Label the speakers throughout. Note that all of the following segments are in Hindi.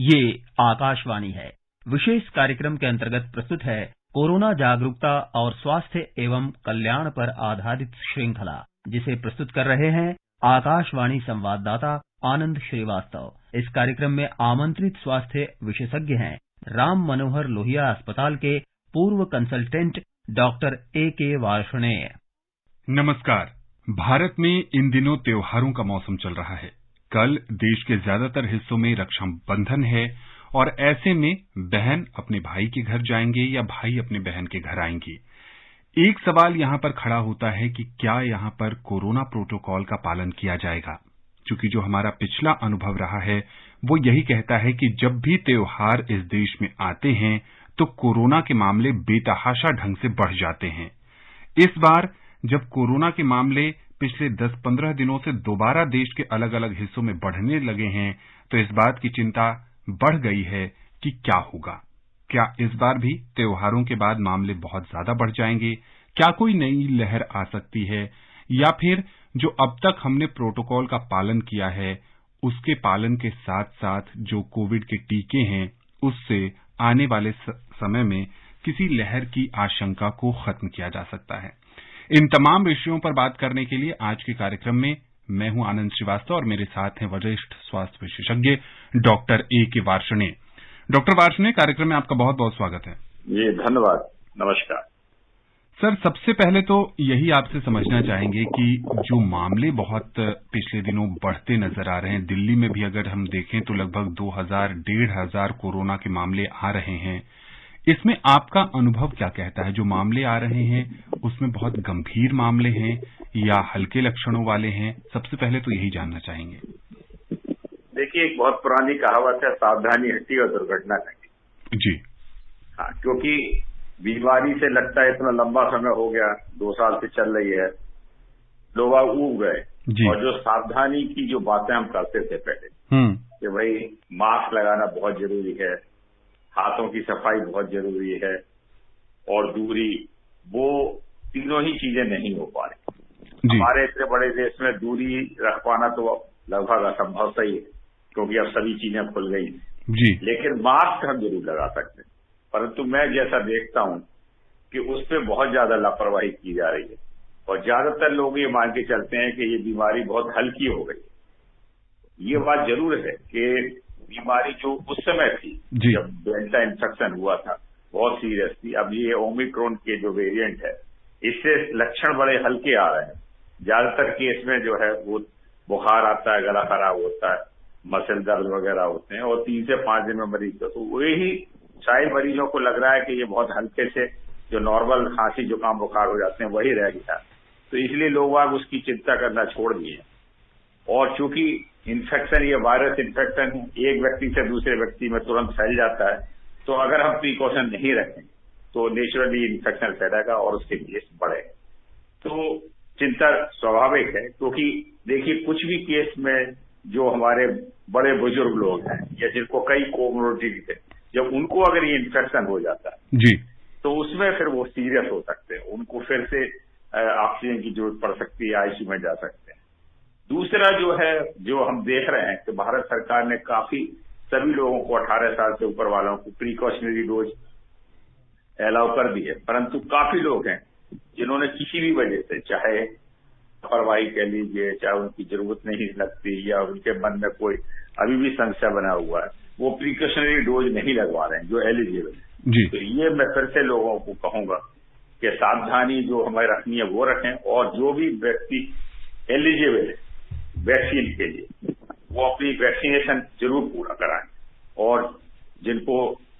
Speaker 1: ये आकाशवाणी है। विशेष कार्यक्रम के अंतर्गत प्रस्तुत है कोरोना जागरूकता और स्वास्थ्य एवं कल्याण पर आधारित श्रृंखला, जिसे प्रस्तुत कर रहे हैं आकाशवाणी संवाददाता आनंद श्रीवास्तव। इस कार्यक्रम में आमंत्रित स्वास्थ्य विशेषज्ञ हैं राम मनोहर लोहिया अस्पताल के पूर्व कंसल्टेंट डॉक्टर A.K. वार्ष्णेय।
Speaker 2: नमस्कार। भारत में इन दिनों त्योहारों का मौसम चल रहा है। कल देश के ज्यादातर हिस्सों में रक्षाबंधन है और ऐसे में बहन अपने भाई के घर जाएंगे या भाई अपने बहन के घर आएंगे। एक सवाल यहां पर खड़ा होता है कि क्या यहां पर कोरोना प्रोटोकॉल का पालन किया जाएगा? क्योंकि जो हमारा पिछला अनुभव रहा है वो यही कहता है कि जब भी त्योहार इस देश में आते हैं तो कोरोना के मामले बेतहाशा ढंग से बढ़ जाते हैं। इस बार जब कोरोना के मामले पिछले 10-15 दिनों से दोबारा देश के अलग अलग हिस्सों में बढ़ने लगे हैं तो इस बात की चिंता बढ़ गई है कि क्या होगा। क्या इस बार भी त्योहारों के बाद मामले बहुत ज्यादा बढ़ जाएंगे? क्या कोई नई लहर आ सकती है? या फिर जो अब तक हमने प्रोटोकॉल का पालन किया है उसके पालन के साथ साथ जो कोविड के टीके हैं उससे आने वाले समय में किसी लहर की आशंका को खत्म किया जा सकता है? इन तमाम विषयों पर बात करने के लिए आज के कार्यक्रम में मैं हूं आनंद श्रीवास्तव और मेरे साथ हैं वरिष्ठ स्वास्थ्य विशेषज्ञ doctor A.K. Varshney. Doctor Varshney, कार्यक्रम में आपका बहुत बहुत स्वागत है।
Speaker 3: जी धन्यवाद। नमस्कार
Speaker 2: सर। सबसे पहले तो यही आपसे समझना चाहेंगे कि जो मामले बहुत पिछले दिनों बढ़ते नजर आ रहे हैं, दिल्ली में भी अगर हम देखें तो लगभग 2000-1500 कोरोना के मामले आ रहे हैं, इसमें आपका अनुभव क्या कहता है? जो मामले आ रहे हैं उसमें बहुत गंभीर मामले हैं या हल्के लक्षणों वाले हैं? सबसे पहले तो यही जानना चाहेंगे।
Speaker 3: देखिए, एक बहुत पुरानी कहावत है, सावधानी हटी और दुर्घटना घटी।
Speaker 2: जी
Speaker 3: हाँ, क्योंकि बीमारी से लगता है इतना लंबा समय हो गया, 2 साल से चल रही है, लोग ऊब गए। और जो सावधानी की जो बातें हम करते थे पहले कि भाई मास्क लगाना बहुत जरूरी है, हाथों की सफाई बहुत जरूरी है और दूरी, वो तीनों ही चीजें नहीं हो पा रही। हमारे इतने बड़े देश में दूरी रख पाना तो लगभग असंभव सही है, क्योंकि अब सभी चीजें खुल गई
Speaker 2: जी।
Speaker 3: लेकिन मास्क हम जरूर लगा सकते हैं। परंतु मैं जैसा देखता हूं कि उस पर बहुत ज्यादा लापरवाही की जा रही है और ज्यादातर लोग ये मान के चलते हैं कि ये बीमारी बहुत हल्की हो गई। ये बात जरूर है कि बीमारी जो उस समय थी जब डेल्टा इन्फेक्शन हुआ था बहुत सीरियस थी। अब ये ओमिक्रॉन के जो वेरिएंट है इससे लक्षण बड़े हल्के आ रहे हैं। ज्यादातर केस में जो है वो बुखार आता है, गला खराब होता है, मसल दर्द वगैरह होते हैं और 3 से 5 दिन में मरीज को, तो वही शायद मरीजों को लग रहा है कि ये बहुत हल्के से जो नॉर्मल खांसी जुकाम बुखार हो जाते हैं वही रह गया। तो इसलिए लोग आज उसकी चिंता करना छोड़ दिए। और चूंकि इन्फेक्शन, ये वायरस इन्फेक्शन एक व्यक्ति से दूसरे व्यक्ति में तुरंत फैल जाता है, तो अगर हम प्रिकॉशन नहीं रखें तो नेचुरली इन्फेक्शन फैलेगा और उसके केस बढ़ेगा। तो चिंता स्वाभाविक है, क्योंकि देखिए कुछ भी केस में जो हमारे बड़े बुजुर्ग लोग हैं या जिनको कई कोमोर्बिडिटी है, जब उनको अगर ये इन्फेक्शन हो जाता है
Speaker 2: जी
Speaker 3: तो उसमें फिर वो सीरियस हो सकते हैं, उनको फिर से ऑक्सीजन की जरूरत पड़ सकती है, आईसीयू में जा सकते हैं। दूसरा जो है, जो हम देख रहे हैं कि भारत सरकार ने काफी सभी लोगों को 18 साल से ऊपर वालों को प्रिकॉशनरी डोज अलाउ कर दी है, परंतु काफी लोग हैं जिन्होंने किसी भी वजह से, चाहे लापरवाही कह लीजिए, चाहे उनकी जरूरत नहीं लगती या उनके मन में कोई अभी भी संशय बना हुआ है, वो प्रिकॉशनरी डोज नहीं लगवा रहे हैं जो एलिजिबल है। तो ये मैं फिर से लोगों को कहूंगा कि सावधानी जो हमें रखनी है वो रखें और जो भी व्यक्ति एलिजिबल है वैक्सीन के लिए वो अपनी वैक्सीनेशन जरूर पूरा कराएं और जिनको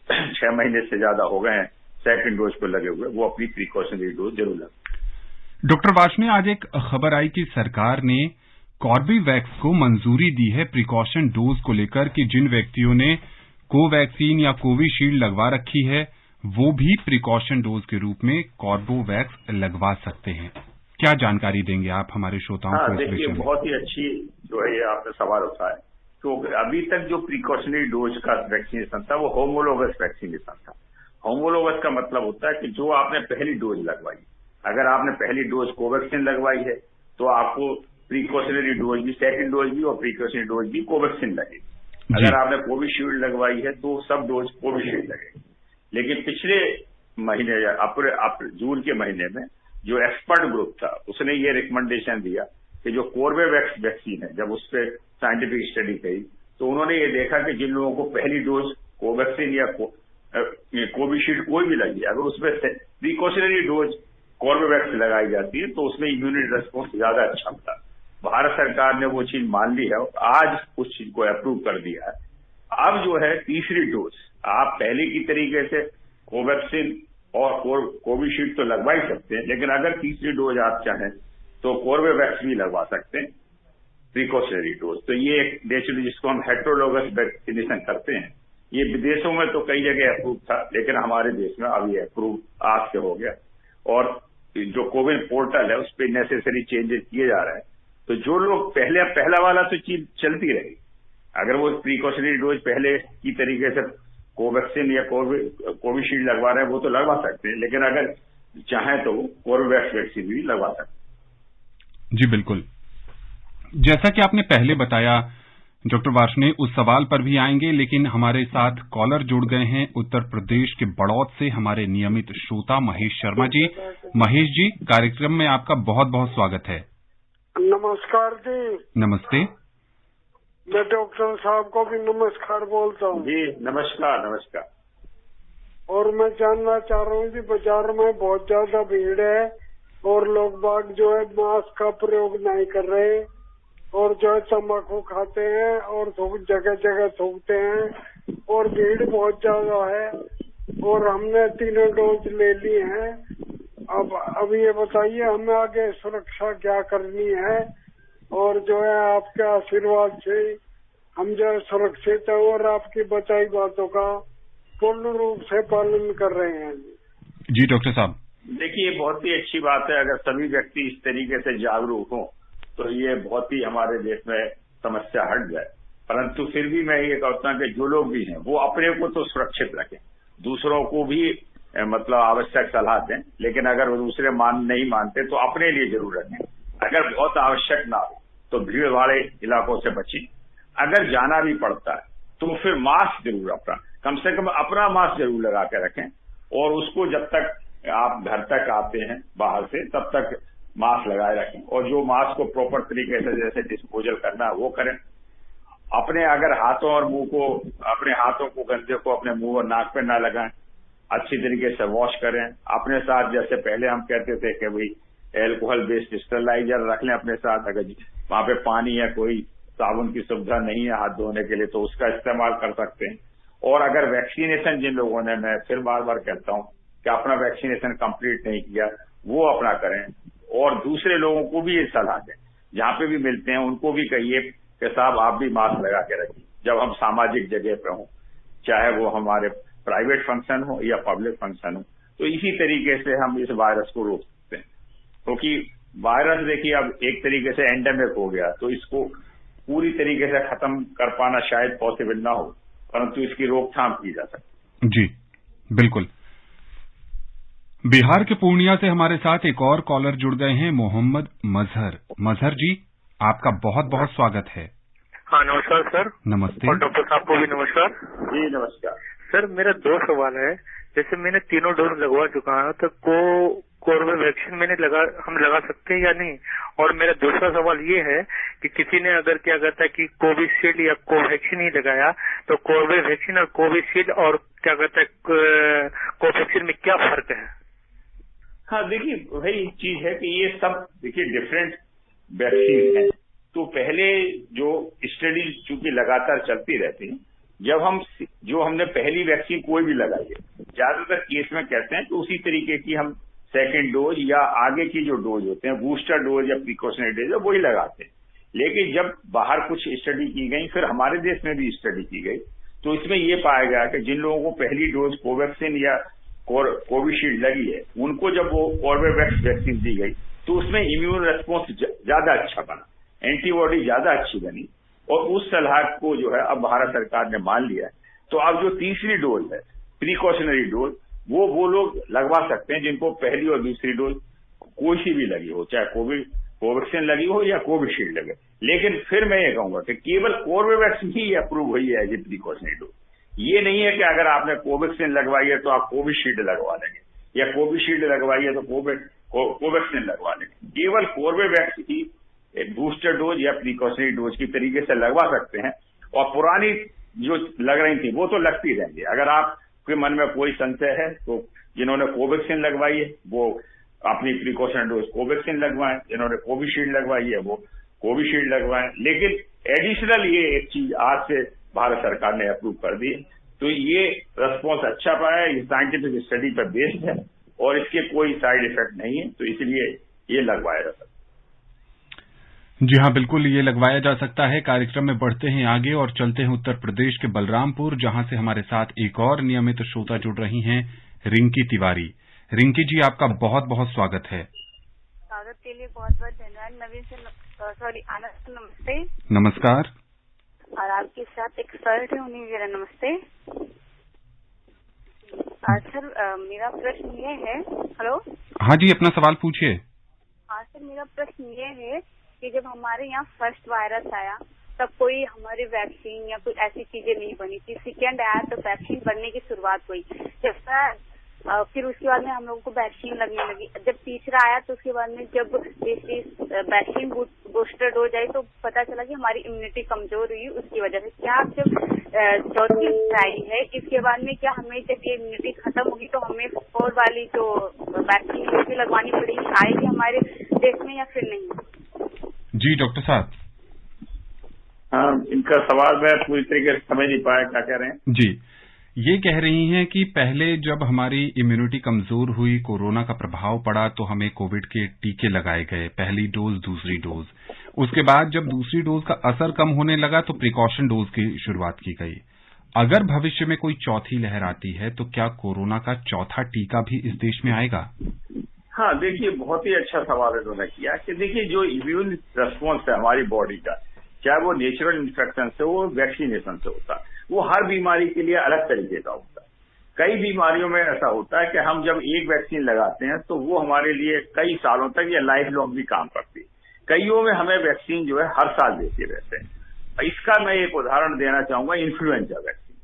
Speaker 3: 6 महीने से ज्यादा हो गए हैं सेकंड डोज पे लगे हुए, वो अपनी प्रिकॉशनरी डोज जरूर लगें।
Speaker 2: डॉक्टर वार्ष्णेय, आज एक खबर आई कि सरकार ने कॉर्बेवैक्स को मंजूरी दी है प्रिकॉशन डोज को लेकर कि जिन व्यक्तियों ने कोवैक्सीन या कोविशील्ड लगवा रखी है वो भी प्रिकॉशन डोज के रूप में कॉर्बेवैक्स लगवा सकते हैं। क्या जानकारी देंगे आप हमारे श्रोताओं को इस विषय में?
Speaker 3: बहुत ही अच्छी जो है ये आपने सवाल उठाया। तो अभी तक जो प्रिकॉशनरी डोज का वैक्सीनेशन था वो होमोलोगस वैक्सीनेशन था। होमोलोगस का मतलब होता है कि जो आपने पहली डोज लगवाई, अगर आपने पहली डोज कोवैक्सीन लगवाई है तो आपको प्रिकॉशनरी डोज भी, सेकंड डोज भी और प्रिकॉशनरी डोज भी कोवैक्सीन लगेगी। अगर आपने कोविशील्ड लगवाई है तो सब डोज कोविशील्ड लगेगी। लेकिन पिछले महीने या जून के महीने में जो एक्सपर्ट ग्रुप था उसने ये रिकमेंडेशन दिया कि जो कोर्बेवैक्स वैक्सीन है, जब उस पर साइंटिफिक स्टडी करी तो उन्होंने ये देखा कि जिन लोगों को पहली डोज कोवैक्सीन या कोविशील्ड कोई भी लगी, अगर उसमें प्रिकॉशनरी डोज कोर्बेवैक्स लगाई जाती है तो उसमें इम्यूनिटी रेस्पॉन्स ज्यादा अच्छा होता है। भारत सरकार ने वो चीज मान ली है और आज उस चीज को अप्रूव कर दिया है। अब जो है तीसरी डोज आप पहले की तरीके से कोवैक्सीन और कोविशील्ड तो लगवा ही सकते हैं, लेकिन अगर तीसरी डोज आप चाहें तो कोर्बेवैक्स भी लगवा सकते हैं, प्रिकॉशनरी डोज। तो ये एक नेचुरली जिसको हम हेट्रोलोगस वैक्सीनेशन करते हैं, ये विदेशों में तो कई जगह अप्रूव था, लेकिन हमारे देश में अब ये अप्रूव आज से हो गया। और जो कोविन पोर्टल है उस पर नेसेसरी चेंजेस किए जा रहे हैं। तो जो लोग पहला वाला तो चीज चलती रहेगी, अगर वो प्रिकॉशनरी डोज पहले की तरीके से कोवैक्सीन या कोविशील्ड लगवा रहे हैं वो तो लगवा सकते हैं, लेकिन अगर चाहें तो कोर्बेवैक्स वैक्सीन भी लगवा सकते हैं।
Speaker 2: जी बिल्कुल, जैसा कि आपने पहले बताया डॉक्टर वार्ष्णेय, उस सवाल पर भी आएंगे, लेकिन हमारे साथ कॉलर जुड़ गए हैं उत्तर प्रदेश के बड़ौद से हमारे नियमित श्रोता महेश शर्मा जी। महेश जी, कार्यक्रम में आपका बहुत बहुत स्वागत है।
Speaker 4: नमस्कार जी।
Speaker 2: नमस्ते।
Speaker 4: मैं डॉक्टर साहब को भी नमस्कार बोलता हूँ।
Speaker 3: जी नमस्कार। नमस्कार।
Speaker 4: और मैं जानना चाह रहा हूँ कि बाजार में बहुत ज्यादा भीड़ है और लोग बाग जो है मास्क का प्रयोग नहीं कर रहे और जो है तम्बाकू खाते हैं और जगह जगह थूकते हैं और भीड़ बहुत ज्यादा है और हमने 3 डोज ले ली हैं। अब ये बताइए हमें आगे सुरक्षा क्या करनी है और जो है आपके आशीर्वाद से हम जो है सुरक्षित है और आपकी बताई बातों का पूर्ण रूप से पालन कर रहे हैं।
Speaker 2: जी डॉक्टर साहब,
Speaker 3: देखिए बहुत ही अच्छी बात है, अगर सभी व्यक्ति इस तरीके से जागरूक हों तो ये बहुत ही हमारे देश में समस्या हट जाए। परंतु फिर भी मैं ये कहता हूँ कि जो लोग भी हैं वो अपने को तो सुरक्षित रखें, दूसरों को भी मतलब आवश्यक सलाह दें, लेकिन अगर वो दूसरे नहीं मानते तो अपने लिए जरूर रखें। अगर बहुत आवश्यक ना हो तो भीड़ वाले इलाकों से बचें। अगर जाना भी पड़ता है तो फिर मास्क जरूर कम से कम अपना मास्क जरूर लगा के रखें और उसको जब तक आप घर तक आते हैं बाहर से तब तक मास्क लगाए रखें और जो मास्क को प्रॉपर तरीके से जैसे डिस्पोजल करना है वो करें। अपने अगर हाथों और मुंह को, अपने हाथों को गंदे को अपने मुंह और नाक पे ना लगाएं, अच्छी तरीके से वॉश करें। अपने साथ जैसे पहले हम कहते थे कि भाई एल्कोहल बेस्ड स्टेरिलाइजर रख लें अपने साथ, अगर वहां पे पानी या कोई साबुन की सुविधा नहीं है हाथ धोने के लिए तो उसका इस्तेमाल कर सकते हैं। और अगर वैक्सीनेशन जिन लोगों ने, मैं फिर बार बार कहता हूं कि अपना वैक्सीनेशन कंप्लीट नहीं किया वो अपना करें और दूसरे लोगों को भी ये सलाह दें, जहां पे भी मिलते हैं उनको भी कहिए कि साहब आप भी मास्क लगा के रखिए जब हम सामाजिक जगह पे हों, चाहे वो हमारे प्राइवेट फंक्शन हो या पब्लिक फंक्शन हो। तो इसी तरीके से हम इस वायरस को रोक सकते हैं, क्योंकि वायरस देखिए अब एक तरीके से एंडेमिक हो गया तो इसको पूरी तरीके से खत्म कर पाना शायद पॉसिबल ना हो, परंतु इसकी रोकथाम की जा सकती।
Speaker 2: जी बिल्कुल। बिहार के पूर्णिया से हमारे साथ एक और कॉलर जुड़ गए हैं, मोहम्मद मजहर। मजहर जी, आपका बहुत बहुत स्वागत है।
Speaker 5: हाँ नमस्कार सर।
Speaker 2: नमस्ते।
Speaker 5: और डॉक्टर साहब को भी नमस्कार।
Speaker 3: जी नमस्कार
Speaker 5: सर, मेरा 2 सवाल है। जैसे मैंने 3 डोज लगवा चुका हूँ तो कोर्बेवैक्सीन हम लगा सकते हैं या नहीं? और मेरा दूसरा सवाल ये है कि किसी ने अगर क्या कहता है कि कोविशील्ड या कोवैक्सीन ही लगाया तो कोर्बेवैक्सीन और कोविशील्ड और क्या कहता है कोवैक्सीन में क्या फर्क है?
Speaker 3: हाँ देखिए वही चीज है कि ये सब देखिए डिफरेंट वैक्सीन है। तो पहले जो स्टडी चूंकि लगातार चलती रहती है, जब हमने पहली वैक्सीन कोई भी लगाई है, ज्यादातर केस में कहते हैं कि उसी तरीके की हम सेकेंड डोज या आगे की जो डोज होते हैं बूस्टर डोज या प्रिकॉशनरी डोज वही लगाते हैं। लेकिन जब बाहर कुछ स्टडी की गई, फिर हमारे देश में भी स्टडी की गई, तो इसमें ये पाया गया कि जिन लोगों को पहली डोज कोवैक्सीन या कोविशील्ड लगी है उनको जब वो कोर्बेवैक्स वैक्सीन दी गई तो उसमें इम्यून रेस्पॉन्स ज्यादा अच्छा बना, एंटीबॉडी ज्यादा अच्छी बनी और उस सलाह को जो है अब भारत सरकार ने मान लिया है। तो अब जो तीसरी डोज है प्रिकॉशनरी डोज वो लोग लगवा सकते हैं जिनको पहली और दूसरी डोज कोई सी भी लगी हो, चाहे कोवैक्सीन लगी हो या कोविशील्ड लगे। लेकिन फिर मैं ये कहूंगा कि केवल कोर्बेवैक्स ही अप्रूव हुई है एज ए प्रिकॉशनरी डोज। ये नहीं है कि अगर आपने कोवैक्सीन लगवाई है तो आप कोविशील्ड लगवा लेंगे, या कोविशील्ड लगवाई है तो कोवैक्सीन लगवा लेंगे। केवल कोर्बेवैक्स ही बूस्टर डोज या प्रिकॉशनरी डोज की तरीके से लगवा सकते हैं, और पुरानी जो लग रही थी वो तो लगती रहेंगी। अगर आपके मन में कोई संशय है तो जिन्होंने कोवैक्सीन लगवाई है वो अपनी प्रिकॉशनरी डोज कोवैक्सीन लगवाएं, जिन्होंने कोविशील्ड लगवाई है वो कोविशील्ड लगवाएं। लेकिन एडिशनल ये एक चीज आज से भारत सरकार ने अप्रूव कर दी, तो ये रिस्पॉन्स अच्छा पाया। ये साइंटिफिक स्टडी पर बेस्ड है और इसके कोई साइड इफेक्ट नहीं है, तो इसलिए ये लगवाया जा सकता है।
Speaker 2: जी हाँ, बिल्कुल ये लगवाया जा सकता है। कार्यक्रम में बढ़ते हैं आगे और चलते हैं उत्तर प्रदेश के बलरामपुर, जहां से हमारे साथ एक और नियमित श्रोता जुड़ रही हैं, रिंकी तिवारी। रिंकी जी, आपका बहुत बहुत स्वागत है।
Speaker 6: स्वागत के लिए बहुत बहुत धन्यवाद। नवीन से आनंद से नमस्ते।
Speaker 2: नमस्कार।
Speaker 6: और आपके साथ एक सर थे, उन्हें मेरा नमस्ते। सर मेरा प्रश्न ये है, हेलो।
Speaker 2: हाँ जी, अपना सवाल पूछिए।
Speaker 6: हाँ सर, मेरा प्रश्न ये है कि जब हमारे यहाँ फर्स्ट वायरस आया तब कोई हमारी वैक्सीन या कोई ऐसी चीजें नहीं बनी थी। सेकेंड आया तो वैक्सीन बनने की शुरुआत हुई, फिर उसके बाद में हम लोगों को वैक्सीन लगने लगी। जब तीसरा आया तो उसके बाद में जब वैक्सीन बूस्टर डोज आई तो पता चला कि हमारी इम्यूनिटी कमजोर हुई उसकी वजह से। क्या आप जब चौथी आई है इसके बाद में क्या हमें जब ये इम्यूनिटी खत्म होगी तो हमें 4 वाली जो वैक्सीन भी लगवानी पड़ेगी, आएगी हमारे देश में या फिर नहीं?
Speaker 2: जी डॉक्टर साहब।
Speaker 3: हाँ, इनका सवाल मैं पूरी तरीके से समझ नहीं पाया, क्या कह रहे हैं
Speaker 2: जी? ये कह रही हैं कि पहले जब हमारी इम्यूनिटी कमजोर हुई, कोरोना का प्रभाव पड़ा, तो हमें कोविड के टीके लगाए गए, पहली डोज दूसरी डोज। उसके बाद जब दूसरी डोज का असर कम होने लगा तो प्रिकॉशन डोज की शुरुआत की गई। अगर भविष्य में कोई चौथी लहर आती है तो क्या कोरोना का चौथा टीका भी इस देश में आएगा?
Speaker 3: हाँ, देखिए बहुत ही अच्छा सवाल इन्होंने किया कि देखिए जो इम्यून रेस्पॉन्स है हमारी बॉडी का, चाहे वो नेचुरल इन्फेक्शन से हो, वैक्सीनेशन से होता है, वो हर बीमारी के लिए अलग तरीके का होता है। कई बीमारियों में ऐसा होता है कि हम जब एक वैक्सीन लगाते हैं तो वो हमारे लिए कई सालों तक या लाइफ लॉन्ग भी काम करती है। कईयों में हमें वैक्सीन जो है हर साल देते रहते हैं। इसका मैं एक उदाहरण देना चाहूंगा, इन्फ्लुएंजा वैक्सीन,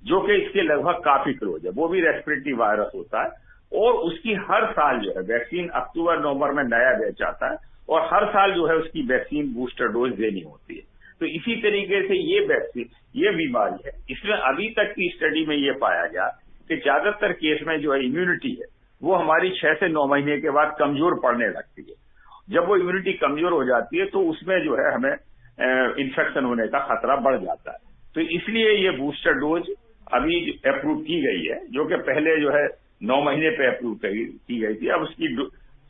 Speaker 3: जो कि इसके लगभग काफी क्लोज है। वो भी रेस्पिरेटरी वायरस होता है और उसकी हर साल जो है वैक्सीन अक्टूबर नवंबर में नया बैच आता है और हर साल जो है उसकी वैक्सीन बूस्टर डोज देनी होती है। तो इसी तरीके से ये वैक्सीन, ये बीमारी है, इसमें अभी तक की स्टडी में ये पाया गया कि ज्यादातर केस में जो है इम्यूनिटी है वो हमारी 6 से 9 महीने के बाद कमजोर पड़ने लगती है। जब वो इम्यूनिटी कमजोर हो जाती है तो उसमें जो है हमें इन्फेक्शन होने का खतरा बढ़ जाता है। तो इसलिए ये बूस्टर डोज अभी अप्रूव की गई है, जो कि पहले जो है 9 महीने पे अप्रूव की गई थी, अब उसकी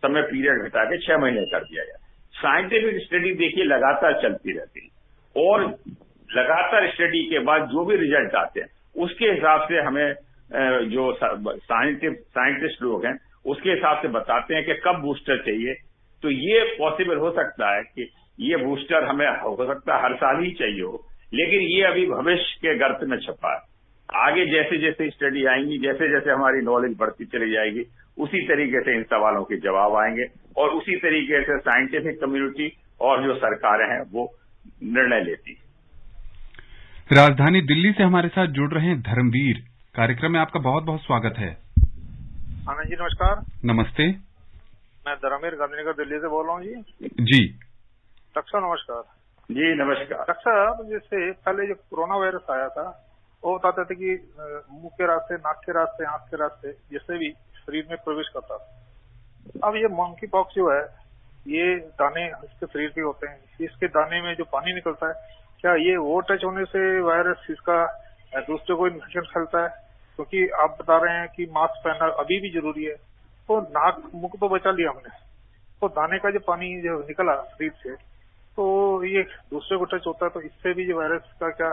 Speaker 3: समय पीरियड घटा के 6 महीने कर दिया गया। साइंटिफिक स्टडी देखिए लगातार चलती रहती है और लगातार स्टडी के बाद जो भी रिजल्ट आते हैं उसके हिसाब से हमें जो साइंटिस्ट लोग हैं उसके हिसाब से बताते हैं कि कब बूस्टर चाहिए। तो ये पॉसिबल हो सकता है कि ये बूस्टर हमें हो सकता है हर साल ही चाहिए हो, लेकिन ये अभी भविष्य के गर्त में छपा है। आगे जैसे जैसे स्टडी आएंगी, जैसे जैसे हमारी नॉलेज बढ़ती चली जाएगी, उसी तरीके से इन सवालों के जवाब आएंगे और उसी तरीके से साइंटिफिक कम्युनिटी और जो सरकारें हैं वो निर्णय लेती है।
Speaker 2: राजधानी दिल्ली से हमारे साथ जुड़ रहे हैं धर्मवीर। कार्यक्रम में आपका बहुत बहुत स्वागत है।
Speaker 5: आनंद जी नमस्कार।
Speaker 2: नमस्ते।
Speaker 5: मैं धर्मवीर गांधीनगर दिल्ली से बोल रहा हूँ
Speaker 2: जी।
Speaker 5: डॉक्टर नमस्कार।
Speaker 3: जी नमस्कार।
Speaker 5: डॉक्टर साहब, जैसे पहले जो कोरोना वायरस आया था वो बताते थे कि मुंह के रास्ते, नाक के रास्ते, आंख के रास्ते जैसे भी शरीर में प्रवेश करता था। अब ये मंकी पॉक्स जो है, ये दाने इसके शरीर के होते हैं, इसके दाने में जो पानी निकलता है, क्या ये वो टच होने से वायरस इसका दूसरे को इन्फेक्शन फैलता है? क्योंकि आप बता रहे हैं कि मास्क पहनना अभी भी जरूरी है, तो नाक मुंह तो बचा लिया हमने, तो दाने का जो पानी जो निकला शरीर से, तो ये दूसरे को टच होता है, तो इससे भी जो वायरस का क्या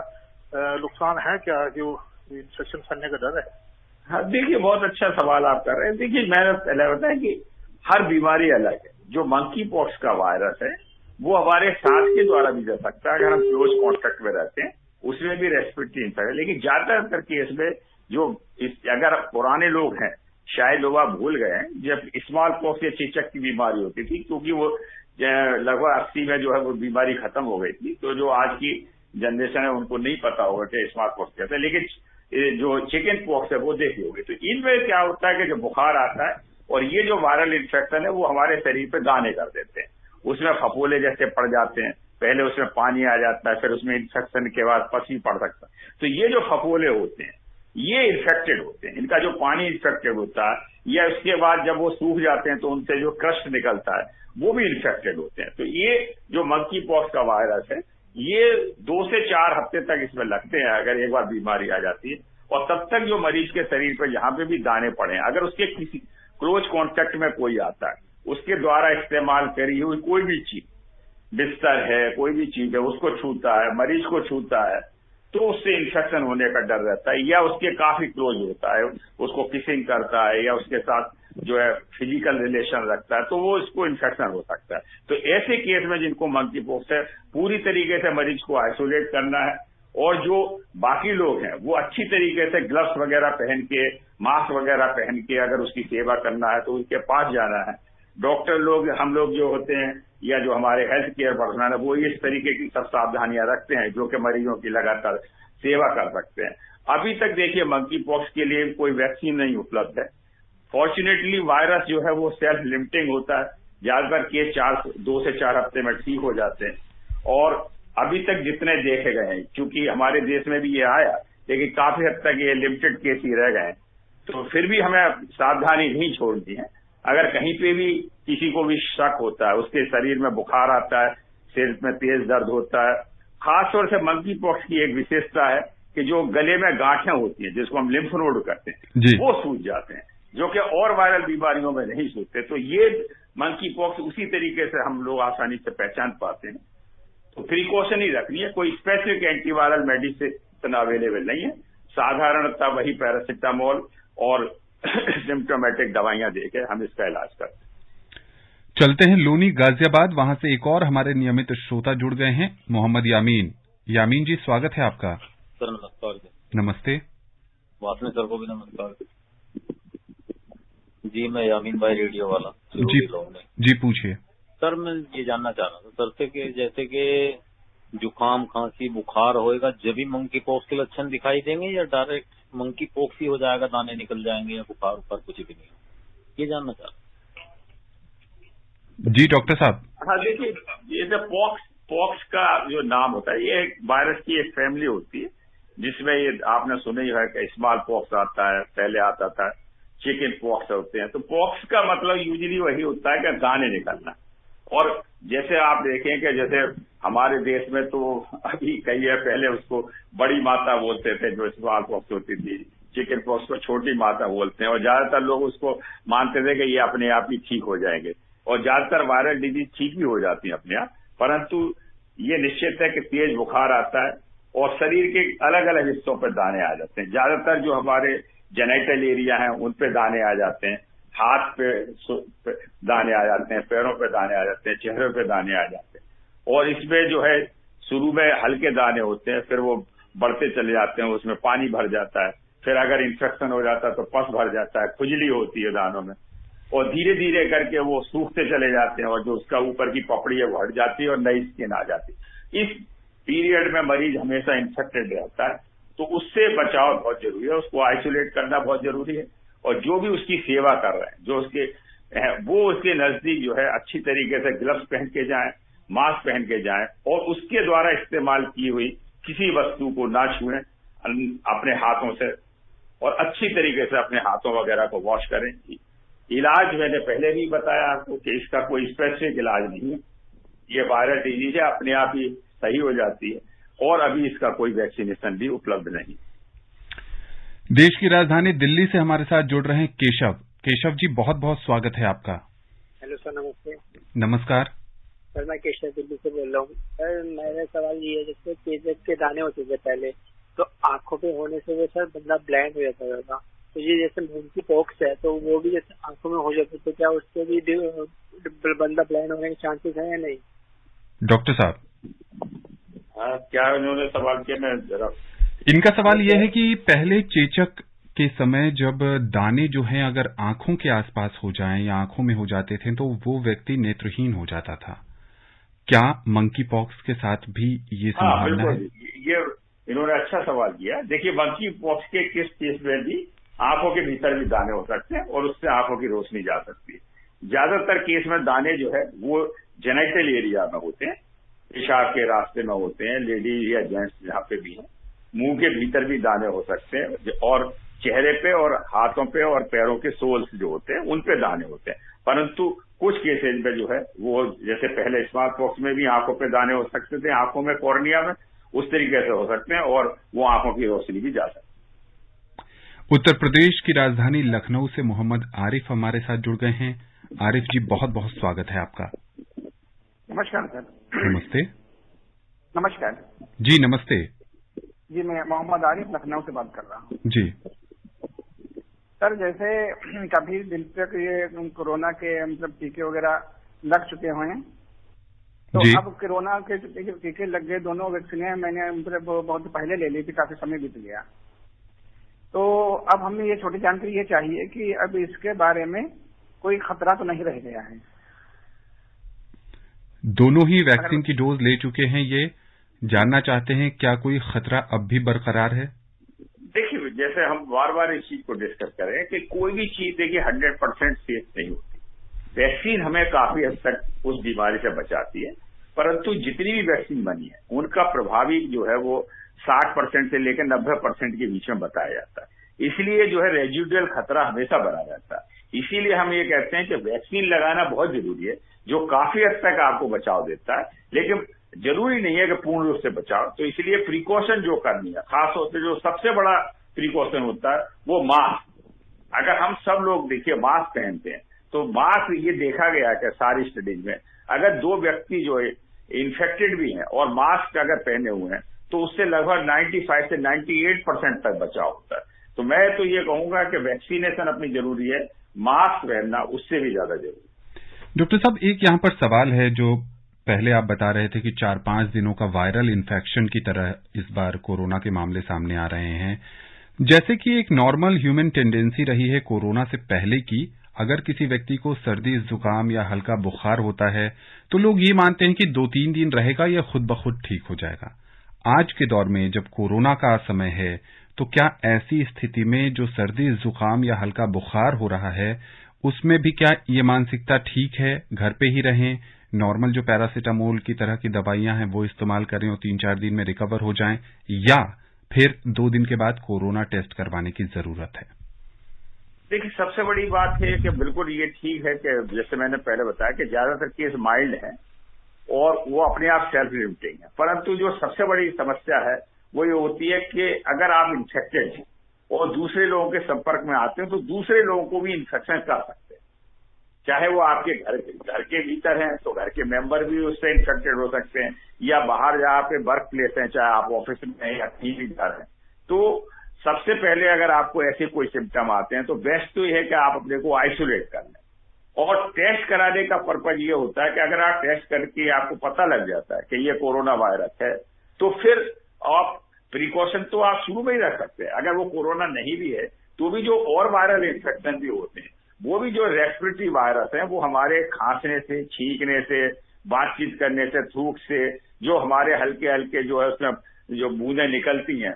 Speaker 5: नुकसान है, क्या जो इन्फेक्शन फैलने का डर है?
Speaker 3: हाँ, देखिए बहुत अच्छा सवाल आप कर रहे हैं। देखिए मैंने पहले बताया कि हर बीमारी अलग है। जो मंकी पॉक्स का वायरस है वो हमारे सांस के द्वारा भी जा सकता है अगर हम क्लोज कॉन्टेक्ट में रहते हैं, उसमें भी रेस्पिरेटरी इन्फेक्शन। लेकिन ज्यादातर केस में जो अगर पुराने लोग हैं, शायद लोग आप भूल गए हैं, जब स्मॉल पॉक्स या चेचक की बीमारी होती थी, क्योंकि वो लगभग 80 में जो है वो बीमारी खत्म हो गई थी। तो जो आज की जनरेशन है उनको नहीं पता होगा कि स्मॉल पॉक्स कहते हैं, लेकिन जो चिकन पॉक्स है वो देखी होगी। तो इनमें क्या होता है कि जब बुखार आता है और ये जो वायरल इन्फेक्शन है वो हमारे शरीर पे दाने कर देते हैं, उसमें फफोले जैसे पड़ जाते हैं, पहले उसमें पानी आ जाता है, फिर उसमें इन्फेक्शन के बाद पसी पड़ सकता है। तो ये जो फफोले होते हैं ये इन्फेक्टेड होते हैं, इनका जो पानी इन्फेक्टेड होता है या उसके बाद जब वो सूख जाते हैं तो उनसे जो क्रस्ट निकलता है वो भी इन्फेक्टेड होते हैं। तो ये जो मंकी पॉक्स का वायरस है ये 2 से 4 हफ्ते तक इसमें लगते हैं अगर एक बार बीमारी आ जाती है, और तब तक जो मरीज के शरीर पर जहां पे भी दाने पड़े हैं, अगर उसके किसी क्लोज कॉन्टेक्ट में कोई आता है, उसके द्वारा इस्तेमाल करी हुई कोई भी चीज, बिस्तर है, कोई भी चीज है, उसको छूता है, मरीज को छूता है, तो उससे इन्फेक्शन होने का डर रहता है, या उसके काफी क्लोज होता है, उसको किसिंग करता है या उसके साथ जो है फिजिकल रिलेशन रखता है, तो वो इसको इन्फेक्शन हो सकता है। तो ऐसे केस में जिनको मंकी पॉक्स है पूरी तरीके से मरीज को आइसोलेट करना है, और जो बाकी लोग हैं वो अच्छी तरीके से ग्लव्स वगैरह पहन के, मास्क वगैरह पहन के अगर उसकी सेवा करना है तो उनके पास जाना है। डॉक्टर लोग, हम लोग जो होते हैं या जो हमारे हेल्थ केयर पर्सनल है वो इस तरीके की सब सावधानियां रखते हैं जो कि मरीजों की लगातार सेवा कर सकते हैं। अभी तक देखिए मंकी पॉक्स के लिए कोई वैक्सीन नहीं उपलब्ध है। फॉर्चुनेटली वायरस जो है वो सेल्फ लिमिटिंग होता है, ज्यादातर केस 2 से 4 हफ्ते में ठीक हो जाते हैं, और अभी तक जितने देखे गए हैं, क्योंकि हमारे देश में भी ये आया लेकिन काफी हद तक ये लिमिटेड केस ही रह गए, तो फिर भी हमें सावधानी नहीं छोड़नी है। अगर कहीं पे भी किसी को भी शक होता है, उसके शरीर में बुखार आता है, सिर में तेज दर्द होता है, खासतौर से मंकी पॉक्स की एक विशेषता है कि जो गले में गांठें होती हैं जिसको हम लिम्फ नोड कहते हैं वो सूज जाते हैं, जो कि और वायरल बीमारियों में नहीं सूजते। तो ये मंकी पॉक्स उसी तरीके से हम लोग आसानी से पहचान पाते हैं। तो प्रिकॉशन ही रखनी है, कोई स्पेसिफिक एंटीवायरल मेडिसिन अवेलेबल नहीं है, साधारणतः वही पैरासिटामोल और सिम्टोमेटिक दवाइयां देके हम इसका इलाज करते हैं।
Speaker 2: चलते हैं लोनी गाजियाबाद, वहां से एक और हमारे नियमित श्रोता जुड़ गए हैं, मोहम्मद यामीन। यामीन जी, स्वागत है आपका।
Speaker 7: सर नमस्कार।
Speaker 2: नमस्ते।
Speaker 7: वासने सर को भी नमस्कार जी। मैं यामीन भाई रेडियो वाला
Speaker 2: जी पूछिए।
Speaker 7: सर मैं ये जानना चाह रहा था सर से कि जैसे कि जुकाम, खांसी, बुखार होएगा जब भी मंकी पॉक्स के लक्षण दिखाई देंगे, या डायरेक्ट मंकी पॉक्स ही हो जाएगा, दाने निकल जाएंगे, या बुखार उखार कुछ भी नहीं, ये जानना चाह रहा।
Speaker 2: जी डॉक्टर साहब।
Speaker 3: हाँ देखिए, ये जो पॉक्स का जो नाम होता है ये एक वायरस की एक फैमिली होती है, जिसमें ये आपने सुना ही है कि स्मॉल पॉक्स आता है, पहले आता था चिकन पॉक्स होते हैं। तो पॉक्स का मतलब यूजुअली वही होता है कि दाने निकलना। और जैसे आप देखें कि जैसे हमारे देश में तो अभी कई है, पहले उसको बड़ी माता बोलते थे जो स्मॉल पॉक्स होती थी, चिकन पॉक्स को छोटी माता बोलते हैं, और ज्यादातर लोग उसको मानते थे कि ये अपने आप ही ठीक हो जाएंगे, और ज्यादातर वायरल डिजीज ठीक भी हो जाती है अपने आप। परंतु ये निश्चित है कि तेज बुखार आता है और शरीर के अलग अलग हिस्सों पर दाने आ जाते हैं। ज्यादातर जो हमारे जेनिटल एरिया हैं उन पे दाने आ जाते हैं, हाथ पे दाने आ जाते हैं, पैरों पे दाने आ जाते हैं, चेहरे पे दाने आ जाते हैं। और इसमें जो है शुरू में हल्के दाने होते हैं, फिर वो बढ़ते चले जाते हैं, उसमें पानी भर जाता है, फिर अगर इन्फेक्शन हो जाता है तो पस भर जाता है, खुजली होती है दानों में, और धीरे धीरे करके वो सूखते चले जाते हैं, और जो उसका ऊपर की पपड़ी है वो हट जाती है और नई स्किन आ जाती है। इस पीरियड में मरीज हमेशा इन्फेक्टेड रहता है, तो उससे बचाव बहुत जरूरी है, उसको आइसोलेट करना बहुत जरूरी है, और जो भी उसकी सेवा कर रहे हैं, जो उसके वो उसके नजदीक जो है अच्छी तरीके से ग्लव्स पहन के जाएं, मास्क पहन के जाएं, और उसके द्वारा इस्तेमाल की हुई किसी वस्तु को ना छुएं अपने हाथों से, और अच्छी तरीके से अपने हाथों वगैरह को वॉश करें। इलाज मैंने पहले भी बताया आपको कि इसका कोई स्पेसिफिक इलाज नहीं है, ये वायरल डिजीज है, अपने आप ही सही हो जाती है, और अभी इसका कोई वैक्सीनेशन भी उपलब्ध नहीं।
Speaker 2: देश की राजधानी दिल्ली से हमारे साथ जुड़ रहे हैं केशव। केशव जी, बहुत बहुत स्वागत है आपका।
Speaker 8: हेलो सर, नमस्ते।
Speaker 2: नमस्कार
Speaker 8: सर, मैं केशव दिल्ली से बोल रहा हूँ। सर मेरा सवाल ये है, जैसे चेचक के दाने होते थे पहले, तो आंखों पे होने से वो सर बंदा ब्लाइंड हो जाता था, तो ये जैसे मंकी पॉक्स है तो वो भी जैसे आंखों में हो जाता, तो क्या उससे भी बंदा ब्लाइंड होने के चांसेस है या नहीं?
Speaker 2: डॉक्टर साहब।
Speaker 3: हाँ, क्या उन्होंने सवाल किया? मैं जरा,
Speaker 2: इनका सवाल यह है कि पहले चेचक के समय जब दाने जो हैं अगर आंखों के आसपास हो जाएं या आंखों में हो जाते थे तो वो व्यक्ति नेत्रहीन हो जाता था, क्या मंकी पॉक्स के साथ भी ये संभावना है?
Speaker 3: ये इन्होंने अच्छा सवाल किया। देखिए, मंकी पॉक्स के केस में भी आंखों के भीतर भी दाने हो सकते हैं और उससे आंखों की रोशनी जा सकती है। ज्यादातर केस में दाने जो है वो जेनिटल एरिया में होते हैं, पेशाब के रास्ते में होते हैं, लेडीज या जेंट्स जहां पे भी है। मुंह के भीतर भी दाने हो सकते हैं और चेहरे पे और हाथों पे और पैरों के सोल्स जो होते हैं उन पे दाने होते हैं। परंतु कुछ केसेज में जो है वो, जैसे पहले स्मॉल पॉक्स में भी आंखों पे दाने हो सकते थे, आंखों में, कॉर्निया में, उस तरीके से हो सकते हैं और वो आंखों की रोशनी भी जा सकती है।
Speaker 2: उत्तर प्रदेश की राजधानी लखनऊ से मोहम्मद आरिफ हमारे साथ जुड़ गए हैं। आरिफ जी, बहुत बहुत स्वागत है आपका।
Speaker 9: नमस्कार सर।
Speaker 2: नमस्ते।
Speaker 9: नमस्कार
Speaker 2: जी। नमस्ते
Speaker 9: जी, मैं मोहम्मद आरिफ लखनऊ से बात कर रहा हूँ।
Speaker 2: जी
Speaker 9: सर, जैसे काफी दिन तक ये कोरोना के मतलब टीके वगैरह लग चुके हुए हैं, तो अब कोरोना के टीके लग गए, दोनों वैक्सीन मैंने मतलब बहुत पहले ले ली थी, काफी समय बीत गया। तो अब हमें ये छोटी जानकारी ये चाहिए कि अब इसके बारे में कोई खतरा तो नहीं रह गया है?
Speaker 2: दोनों ही वैक्सीन की डोज ले चुके हैं, ये जानना चाहते हैं क्या कोई खतरा अब भी बरकरार है?
Speaker 3: देखिए, जैसे हम बार बार इस चीज को डिस्कस करें कि कोई भी चीज देखिए 100% सेफ नहीं होती। वैक्सीन हमें काफी हद तक उस बीमारी से बचाती है, परंतु जितनी भी वैक्सीन बनी है उनका प्रभावी जो है वो 60% से लेकर 90% के बीच में बताया जाता है। इसलिए जो है रेजिडुअल खतरा हमेशा बना रहता है। इसीलिए हम ये कहते हैं कि वैक्सीन लगाना बहुत जरूरी है, जो काफी हद तक आपको बचाव देता है, लेकिन जरूरी नहीं है कि पूर्ण रूप से बचाव। तो इसलिए प्रिकॉशन जो करनी है, खासतौर से जो सबसे बड़ा प्रिकॉशन होता है वो मास्क। अगर हम सब लोग देखिए मास्क पहनते हैं तो मास्क, ये देखा गया है कि सारी स्टडीज में अगर दो व्यक्ति जो है इन्फेक्टेड भी हैं और मास्क अगर पहने हुए हैं तो उससे लगभग 95 से 98% तक बचाव होता है। तो मैं तो ये कहूंगा कि वैक्सीनेशन अपनी जरूरी है, मास्क पहनना उससे भी ज्यादा जरूरी है।
Speaker 2: डॉक्टर साहब, एक यहाँ पर सवाल है, जो पहले आप बता रहे थे कि 4-5 दिनों का वायरल इन्फेक्शन की तरह इस बार कोरोना के मामले सामने आ रहे हैं। जैसे कि एक नॉर्मल ह्यूमन टेंडेंसी रही है कोरोना से पहले की, अगर किसी व्यक्ति को सर्दी, जुकाम या हल्का बुखार होता है तो लोग ये मानते हैं कि 2-3 दिन रहेगा या खुद ब खुद ठीक हो जाएगा। आज के दौर में जब कोरोना का समय है, तो क्या ऐसी स्थिति में जो सर्दी, जुकाम या हल्का बुखार हो रहा है उसमें भी क्या ये मानसिकता ठीक है, घर पे ही रहें, नॉर्मल जो पैरासिटामोल की तरह की दवाइयां हैं वो इस्तेमाल करें और 3-4 दिन में रिकवर हो जाएं, या फिर 2 दिन के बाद कोरोना टेस्ट करवाने की जरूरत है?
Speaker 3: देखिए, सबसे बड़ी बात है कि बिल्कुल ये ठीक है कि जैसे मैंने पहले बताया कि ज्यादातर केस माइल्ड है और वो अपने आप सेल्फ लिमिटिंग है। परंतु जो सबसे बड़ी समस्या है वो ये होती है कि अगर आप इन्फेक्टेड हैं और दूसरे लोगों के संपर्क में आते हैं तो दूसरे लोगों को भी इन्फेक्शन कर सकते हैं। चाहे वो आपके घर के भीतर हैं तो घर के मेंबर भी उससे इन्फेक्टेड हो सकते हैं, या बाहर जहाँ पे वर्क प्लेस है, चाहे आप ऑफिस में हैं या कहीं भी घर हैं। तो सबसे पहले अगर आपको ऐसे कोई सिम्टम आते हैं तो बेस्ट तो ये है कि आप अपने को आइसोलेट कर लें। और टेस्ट कराने का पर्पज ये होता है कि अगर आप टेस्ट करके आपको पता लग जाता है कि ये कोरोना वायरस है तो फिर आप प्रिकॉशन तो आप शुरू में ही रख सकते हैं। अगर वो कोरोना नहीं भी है तो भी जो और वायरल इन्फेक्शन भी होते हैं, वो भी जो रेस्पिरेटरी वायरस है, वो हमारे खांसने से, छींकने से, बातचीत करने से, थूक से, जो हमारे हल्के हल्के जो है उसमें जो बूंदें निकलती हैं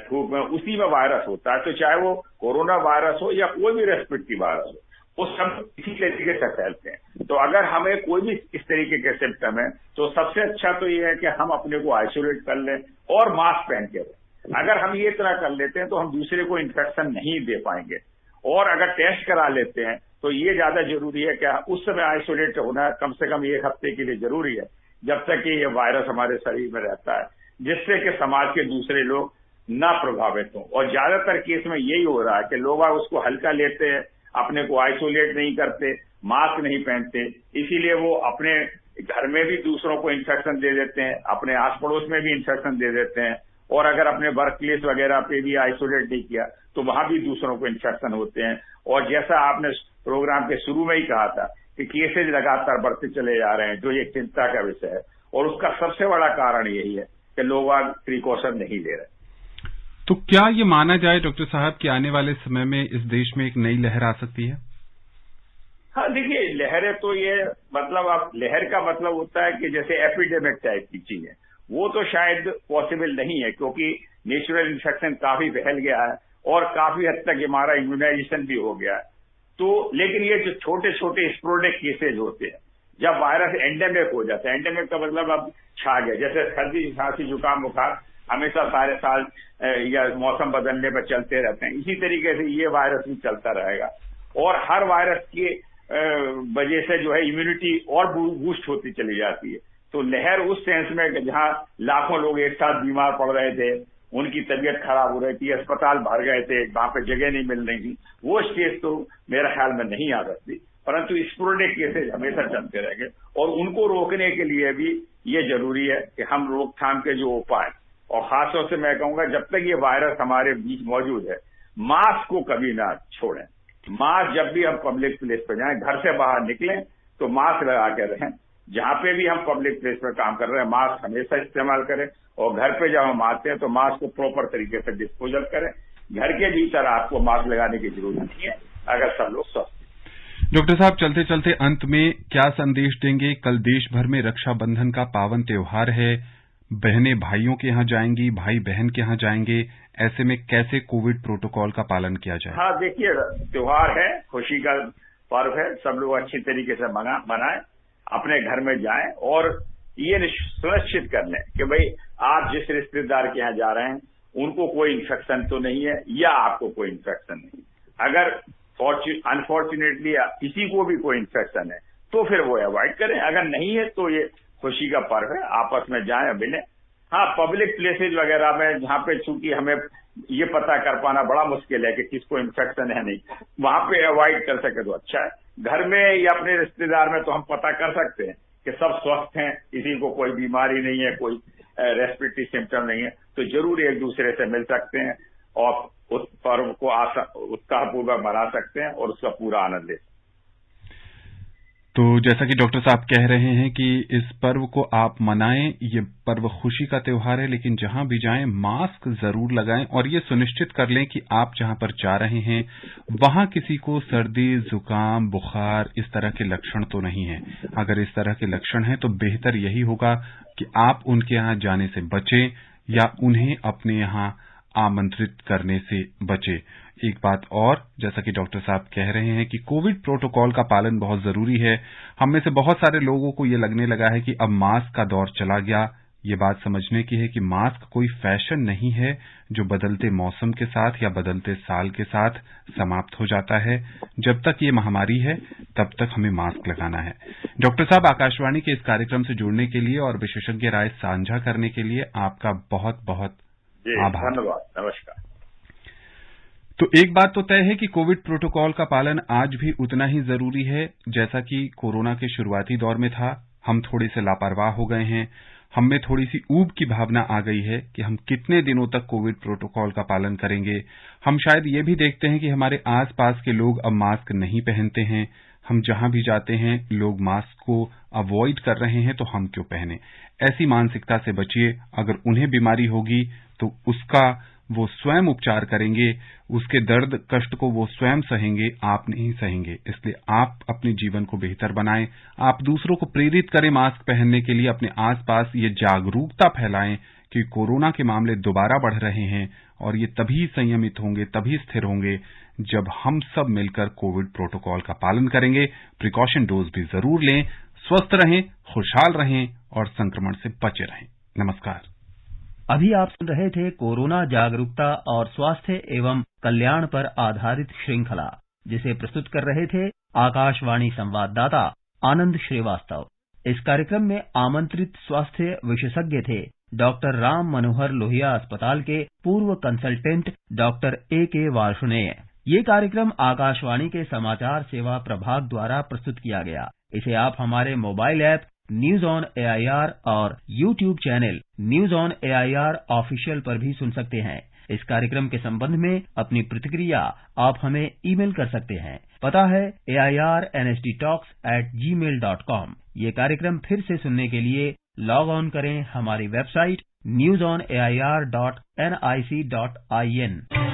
Speaker 3: थूक में, उसी में वायरस होता है। तो चाहे वो कोरोना वायरस हो या कोई भी रेस्पिरेटरी वायरस हो, वो सब इसी तरीके से फैलते हैं। तो अगर हमें कोई भी इस तरीके के सिम्टम है तो सबसे अच्छा तो ये है कि हम अपने को आइसोलेट कर लें और मास्क पहन के रहें। अगर हम ये तरह कर लेते हैं तो हम दूसरे को इन्फेक्शन नहीं दे पाएंगे। और अगर टेस्ट करा लेते हैं तो ये ज्यादा जरूरी है कि उस समय आइसोलेट होना कम से कम 1 हफ्ते के लिए जरूरी है, जब तक कि ये वायरस हमारे शरीर में रहता है, जिससे कि समाज के दूसरे लोग ना प्रभावित हों। और ज्यादातर केस में यही हो रहा है कि लोग उसको हल्का लेते हैं, अपने को आइसोलेट नहीं करते, मास्क नहीं पहनते, इसीलिए वो अपने घर में भी दूसरों को इन्फेक्शन दे देते हैं, अपने आस पड़ोस में भी इन्फेक्शन दे देते हैं। और अगर अपने वर्क प्लेस वगैरह पे भी आइसोलेट नहीं किया तो वहां भी दूसरों को इन्फेक्शन होते हैं। और जैसा आपने प्रोग्राम के शुरू में ही कहा था कि केसेज लगातार बढ़ते चले जा रहे हैं, जो ये चिंता का विषय है। और उसका सबसे बड़ा कारण यही है कि लोग प्रिकॉशन नहीं ले रहे।
Speaker 2: तो क्या ये माना जाए डॉक्टर साहब कि आने वाले समय में इस देश में एक नई लहर आ सकती है?
Speaker 3: हाँ, देखिए लहरें तो ये मतलब अब लहर का मतलब होता है कि जैसे एपिडेमिक टाइप की चीज है, वो तो शायद पॉसिबल नहीं है क्योंकि नेचुरल इन्फेक्शन काफी फैल गया है और काफी हद तक हमारा इम्यूनाइजेशन भी हो गया है। तो लेकिन ये जो छोटे छोटे स्पोरेडिक केसेज होते हैं, जब वायरस एंडेमिक हो जाता है, एंडेमिक का मतलब अब छा गया, जैसे सर्दी खांसी जुकाम बुखार हमेशा सारे साल या मौसम बदलने पर चलते रहते हैं, इसी तरीके से ये वायरस भी चलता रहेगा और हर वायरस के वजह से जो है इम्यूनिटी और बूस्ट होती चली जाती है। तो लहर उस सेंस में जहां लाखों लोग एक साथ बीमार पड़ रहे थे, उनकी तबीयत खराब हो रही थी, अस्पताल भर गए थे, वहां पे जगह नहीं मिल रही थी, वो स्टेज तो मेरे ख्याल में नहीं आ सकती, परंतु स्पोरेडिक केसेज हमेशा चलते रहेंगे और उनको रोकने के लिए भी ये जरूरी है कि हम रोकथाम के जो उपाय, और खासतौर से मैं कहूंगा जब तक ये वायरस हमारे बीच मौजूद है, मास्क को कभी ना छोड़ें। मास्क जब भी हम पब्लिक प्लेस पर जाएं, घर से बाहर निकलें तो मास्क लगा के रहें। जहां पे भी हम पब्लिक प्लेस पर काम कर रहे हैं, मास्क हमेशा इस्तेमाल करें और घर पे जब हम आते हैं तो मास्क को प्रॉपर तरीके से डिस्पोजल करें। घर के भीतर आपको मास्क लगाने की जरूरत नहीं है अगर सब लोग स्वस्थ।
Speaker 2: डॉक्टर साहब, चलते चलते अंत में क्या संदेश देंगे? कल देश भर में रक्षाबंधन का पावन त्योहार है, बहनें भाइयों के यहाँ जाएंगी, भाई बहन के यहाँ जाएंगे, ऐसे में कैसे कोविड प्रोटोकॉल का पालन किया जाए?
Speaker 3: हाँ, देखिए त्योहार है, खुशी का पर्व है, सब लोग अच्छी तरीके से मनाएं, अपने घर में जाएं और ये सुनिश्चित कर लें कि भाई आप जिस रिश्तेदार के यहाँ जा रहे हैं उनको कोई इन्फेक्शन तो नहीं है या आपको कोई इन्फेक्शन नहीं। अगर अनफॉर्चुनेटली किसी को भी कोई इन्फेक्शन है तो फिर वो अवॉइड करें, अगर नहीं है तो ये खुशी का पर्व है, आपस में जाएं मिलें। हाँ, पब्लिक प्लेसेज वगैरह में जहाँ पे चूंकि हमें ये पता कर पाना बड़ा मुश्किल है कि किसको इन्फेक्शन है नहीं, वहां पे अवॉइड कर सके तो अच्छा है। घर में या अपने रिश्तेदार में तो हम पता कर सकते हैं कि सब स्वस्थ हैं, किसी को कोई बीमारी नहीं है, कोई रेस्पिरेटरी सिम्टम नहीं है, तो जरूर एक दूसरे से मिल सकते हैं और उस पर्व को उत्साहपूर्वक मना सकते हैं और उसका पूरा आनंद ले सकते हैं।
Speaker 2: तो जैसा कि डॉक्टर साहब कह रहे हैं कि इस पर्व को आप मनाएं, ये पर्व खुशी का त्योहार है, लेकिन जहां भी जाएं मास्क जरूर लगाएं और ये सुनिश्चित कर लें कि आप जहां पर जा रहे हैं वहां किसी को सर्दी, जुकाम, बुखार इस तरह के लक्षण तो नहीं है। अगर इस तरह के लक्षण हैं तो बेहतर यही होगा कि आप उनके यहां जाने से बचें या उन्हें अपने यहां आमंत्रित करने से बचें। एक बात और, जैसा कि डॉक्टर साहब कह रहे हैं कि कोविड प्रोटोकॉल का पालन बहुत जरूरी है। हम में से बहुत सारे लोगों को ये लगने लगा है कि अब मास्क का दौर चला गया। ये बात समझने की है कि मास्क कोई फैशन नहीं है जो बदलते मौसम के साथ या बदलते साल के साथ समाप्त हो जाता है। जब तक ये महामारी है तब तक हमें मास्क लगाना है। डॉक्टर साहब, आकाशवाणी के इस कार्यक्रम से जुड़ने के लिए और विशेषज्ञ राय साझा करने के लिए आपका बहुत बहुत आभार।
Speaker 3: धन्यवाद, नमस्कार।
Speaker 2: तो एक बात तो तय है कि कोविड प्रोटोकॉल का पालन आज भी उतना ही जरूरी है जैसा कि कोरोना के शुरुआती दौर में था। हम थोड़े से लापरवाह हो गए हैं, हम में थोड़ी सी ऊब की भावना आ गई है कि हम कितने दिनों तक कोविड प्रोटोकॉल का पालन करेंगे। हम शायद ये भी देखते हैं कि हमारे आसपास के लोग अब मास्क नहीं पहनते हैं। हम जहां भी जाते हैं लोग मास्क को अवॉइड कर रहे हैं, तो हम क्यों पहने? ऐसी मानसिकता से बचिए। अगर उन्हें बीमारी होगी तो उसका वो स्वयं उपचार करेंगे, उसके दर्द कष्ट को वो स्वयं सहेंगे, आप नहीं सहेंगे। इसलिए आप अपने जीवन को बेहतर बनाएं, आप दूसरों को प्रेरित करें मास्क पहनने के लिए, अपने आसपास ये जागरूकता फैलाएं कि कोरोना के मामले दोबारा बढ़ रहे हैं और ये तभी संयमित होंगे, तभी स्थिर होंगे जब हम सब मिलकर कोविड प्रोटोकॉल का पालन करेंगे। प्रिकॉशन डोज भी जरूर लें। स्वस्थ रहें, खुशहाल रहें और संक्रमण से बचे रहें। नमस्कार।
Speaker 1: अभी आप सुन रहे थे कोरोना जागरूकता और स्वास्थ्य एवं कल्याण पर आधारित श्रृंखला, जिसे प्रस्तुत कर रहे थे आकाशवाणी संवाददाता आनंद श्रीवास्तव। इस कार्यक्रम में आमंत्रित स्वास्थ्य विशेषज्ञ थे डॉक्टर राम मनोहर लोहिया अस्पताल के पूर्व कंसल्टेंट डॉक्टर A.K. वार्ष्णेय। ये कार्यक्रम आकाशवाणी के समाचार सेवा प्रभाग द्वारा प्रस्तुत किया गया। इसे आप हमारे mobile app news on AIR और YouTube channel news on AIR official पर भी सुन सकते हैं। इस कार्यक्रम के संबंध में अपनी प्रतिक्रिया आप हमें ईमेल कर सकते हैं। पता है airnsdtalks@gmail.com। ये कार्यक्रम फिर से सुनने के लिए लॉग ऑन करें हमारी वेबसाइट newsonair.nic.in।